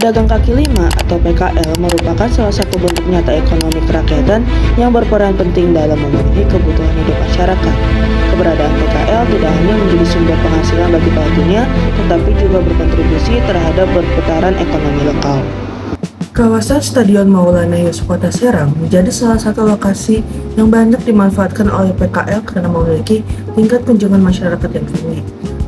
Pedagang kaki lima atau PKL merupakan salah satu bentuk nyata ekonomi kerakyatan yang berperan penting dalam memenuhi kebutuhan hidup masyarakat. Keberadaan PKL tidak hanya menjadi sumber penghasilan bagi pelakunya, tetapi juga berkontribusi terhadap perputaran ekonomi lokal. Kawasan Stadion Maulana Yusuf Kota Serang menjadi salah satu lokasi yang banyak dimanfaatkan oleh PKL karena memiliki tingkat kunjungan masyarakat yang tinggi.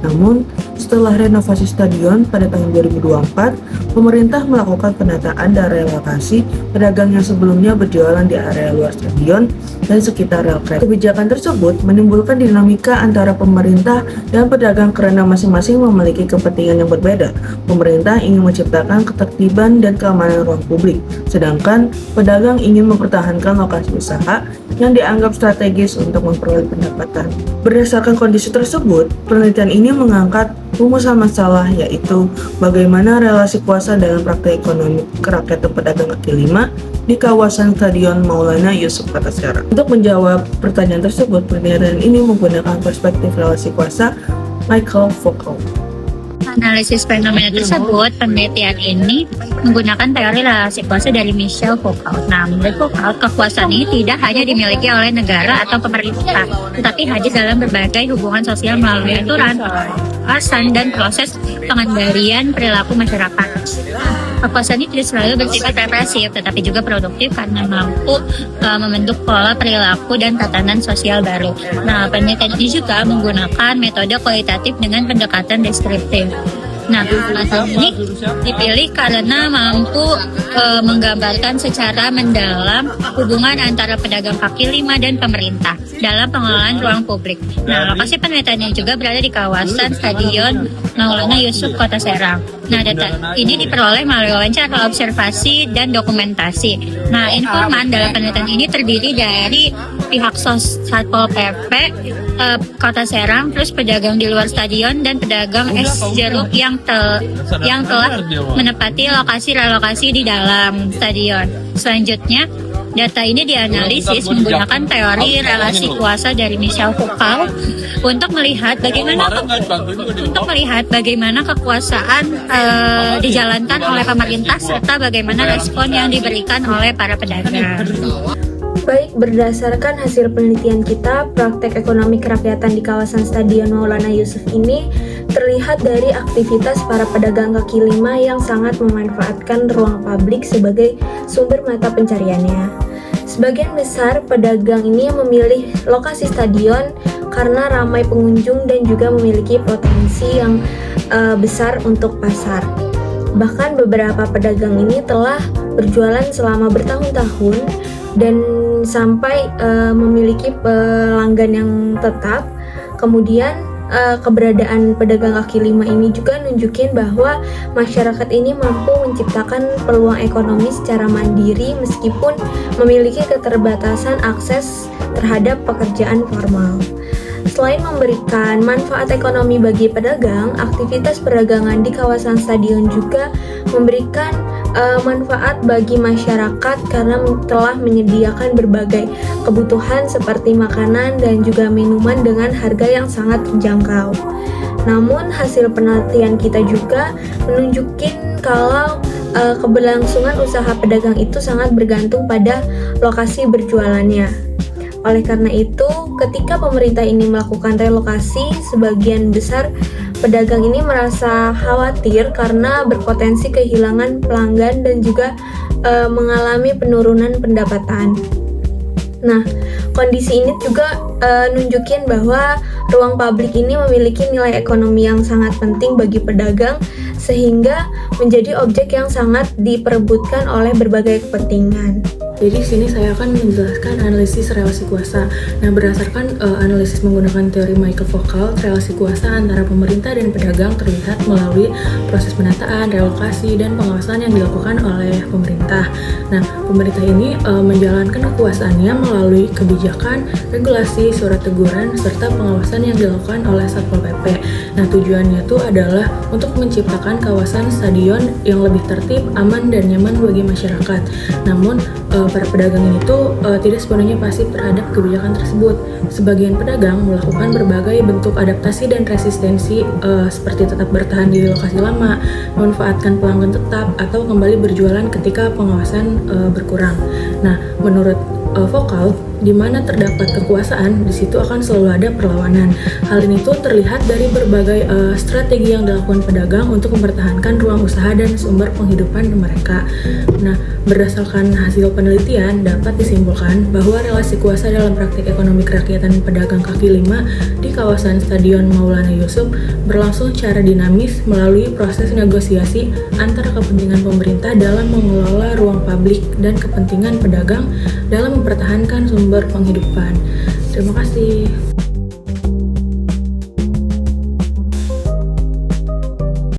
Namun, setelah renovasi stadion pada tahun 2024, pemerintah melakukan penataan dan relokasi pedagang yang sebelumnya berjualan di area luar stadion dan sekitar rel kereta. Kebijakan tersebut menimbulkan dinamika antara pemerintah dan pedagang karena masing-masing memiliki kepentingan yang berbeda. Pemerintah ingin menciptakan ketertiban dan keamanan ruang publik, sedangkan pedagang ingin mempertahankan lokasi usaha yang dianggap strategis untuk memperoleh pendapatan. Berdasarkan kondisi tersebut, penelitian ini mengangkat rumusan masalah, yaitu bagaimana relasi kuasa dalam praktek ekonomi kerakyatan pedagang kaki lima di kawasan Stadion Maulana Yusuf Kota Serang. Untuk menjawab pertanyaan tersebut, penelitian ini menggunakan perspektif relasi kuasa Michael Foucault. Analisis fenomena tersebut, penelitian ini menggunakan teori relasi kuasa dari Michel Foucault. Nah, menurut Foucault, kekuasaan ini tidak hanya dimiliki oleh negara atau pemerintah, tetapi hadir dalam berbagai hubungan sosial melalui aturan, pengawasan, dan proses pengendalian perilaku masyarakat. Kekuasaan ini tidak selalu bersifat represif, tetapi juga produktif karena mampu membentuk pola perilaku dan tatanan sosial baru. Nah, penelitian ini juga menggunakan metode kualitatif dengan pendekatan deskriptif. Nah, metode ini dipilih karena mampu menggambarkan secara mendalam hubungan antara pedagang kaki lima dan pemerintah dalam pengelolaan ruang publik. Nah, lokasi penelitiannya juga berada di kawasan Stadion Maulana Yusuf Kota Serang. Nah, data ini diperoleh melalui wawancara, observasi, dan dokumentasi. Nah, informan dalam penelitian ini terdiri dari pihak Satpol PP Kota Serang, terus pedagang di luar stadion, dan pedagang es jeruk yang telah menepati lokasi relokasi di dalam stadion. Selanjutnya, data ini dianalisis menggunakan teori relasi kuasa dari Michel Foucault untuk melihat bagaimana kekuasaan dijalankan oleh pemerintah serta bagaimana respon yang diberikan oleh para pedagang. Baik, berdasarkan hasil penelitian kita, praktek ekonomi kerakyatan di kawasan Stadion Maulana Yusuf ini terlihat dari aktivitas para pedagang kaki lima yang sangat memanfaatkan ruang publik sebagai sumber mata pencariannya. Sebagian besar pedagang ini memilih lokasi stadion karena ramai pengunjung dan juga memiliki potensi yang besar untuk pasar. Bahkan beberapa pedagang ini telah berjualan selama bertahun-tahun dan sampai memiliki pelanggan yang tetap. Kemudian keberadaan pedagang kaki lima ini juga nunjukin bahwa masyarakat ini mampu menciptakan peluang ekonomi secara mandiri meskipun memiliki keterbatasan akses terhadap pekerjaan formal. Selain memberikan manfaat ekonomi bagi pedagang, aktivitas perdagangan di kawasan stadion juga memberikan manfaat bagi masyarakat karena telah menyediakan berbagai kebutuhan seperti makanan dan juga minuman dengan harga yang sangat terjangkau. Namun hasil penelitian kita juga menunjukkan kalau keberlangsungan usaha pedagang itu sangat bergantung pada lokasi berjualannya. Oleh karena itu, ketika pemerintah ini melakukan relokasi, sebagian besar pedagang ini merasa khawatir karena berpotensi kehilangan pelanggan dan juga mengalami penurunan pendapatan. Nah, kondisi ini juga nunjukin bahwa ruang publik ini memiliki nilai ekonomi yang sangat penting bagi pedagang sehingga menjadi objek yang sangat diperebutkan oleh berbagai kepentingan. Jadi di sini saya akan menjelaskan analisis relasi kuasa. Nah, berdasarkan analisis menggunakan teori Michael Foucault, relasi kuasa antara pemerintah dan pedagang terlihat melalui proses penataan, relokasi, dan pengawasan yang dilakukan oleh pemerintah. Nah, pemerintah ini menjalankan kekuasaannya melalui kebijakan, regulasi, surat teguran, serta pengawasan yang dilakukan oleh Satpol PP. Nah, tujuannya itu adalah untuk menciptakan kawasan stadion yang lebih tertib, aman, dan nyaman bagi masyarakat. Namun, para pedagang ini tuh tidak sepenuhnya pasif terhadap kebijakan tersebut. Sebagian pedagang melakukan berbagai bentuk adaptasi dan resistensi seperti tetap bertahan di lokasi lama, memanfaatkan pelanggan tetap, atau kembali berjualan ketika pengawasan berkurang. Nah, menurut Vokal, di mana terdapat kekuasaan, di situ akan selalu ada perlawanan. Hal ini tuh terlihat dari berbagai strategi yang dilakukan pedagang untuk mempertahankan ruang usaha dan sumber penghidupan mereka. Nah, berdasarkan hasil penelitian dapat disimpulkan bahwa relasi kuasa dalam praktik ekonomi kerakyatan pedagang kaki lima di kawasan Stadion Maulana Yusuf berlangsung secara dinamis melalui proses negosiasi antara kepentingan pemerintah dalam mengelola ruang publik dan kepentingan pedagang dalam mempertahankan sumber penghidupan. Terima kasih.